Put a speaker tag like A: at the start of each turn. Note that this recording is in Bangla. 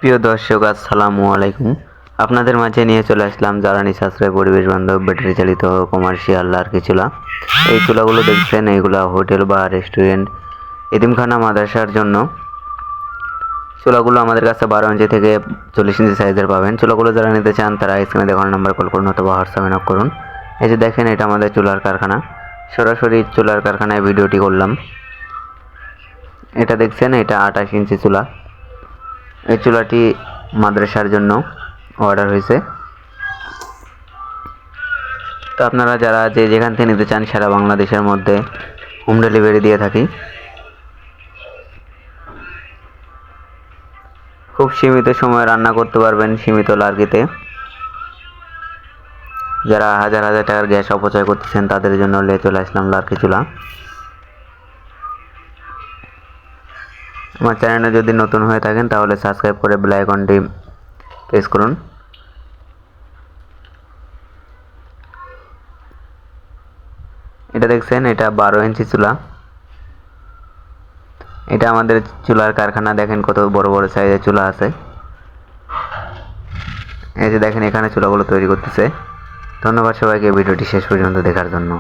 A: প্রিয় দর্শক, আসসালামু আলাইকুম। আপনাদের মাঝে নিয়ে চলে আসলাম জ্বালানি সাশ্রয়, পরিবেশ বান্ধব, ব্যাটারি চালিত কমার্শিয়াল লার্কি চুলা। এই চুলাগুলো দেখছেন, এইগুলা হোটেল বা রেস্টুরেন্ট, এতিমখানা, মাদ্রাসার জন্য। চুলাগুলো আমাদের কাছে 12 ইঞ্চি থেকে 40 ইঞ্চি সাইজের পাবেন। চুলাগুলো যারা নিতে চান তারা স্ক্রিনে দেখানো নাম্বার কল করুন অথবা হোয়াটসঅ্যাপে নক করুন। এই যে দেখেন, এটা আমাদের চুলার কারখানা। সরাসরি চুলার কারখানায় ভিডিওটি করলাম। এটা দেখছেন, এটা 28 ইঞ্চি চুলা। এই চুলাটি মাদ্রাসার জন্য অর্ডার হয়েছে। তো আপনারা যারা যেখান থেকে নিতে চান সারা বাংলাদেশের মধ্যে হোম ডেলিভারি দিয়ে থাকি। খুব সীমিত সময়ে রান্না করতে পারবেন সীমিত লার্কিতে। যারা হাজার হাজার টাকার গ্যাস অপচয় করতেছেন তাদের জন্য চলে আসলাম লার্কি চুলা। আমার চ্যানেলে যদি নতুন হয়ে থাকেন তাহলে সাবস্ক্রাইব করে বেল আইকনটি প্রেস করুন। এটা দেখছেন, এটা 12 ইঞ্চি চুলা। এটা আমাদের চুলার কারখানা। দেখেন কত বড় বড় সাইজের চুলা আছে। এই যে দেখেন, এখানে চুলাগুলো তৈরি করতেছে। ধন্যবাদ সবাইকে ভিডিওটি শেষ পর্যন্ত দেখার জন্য।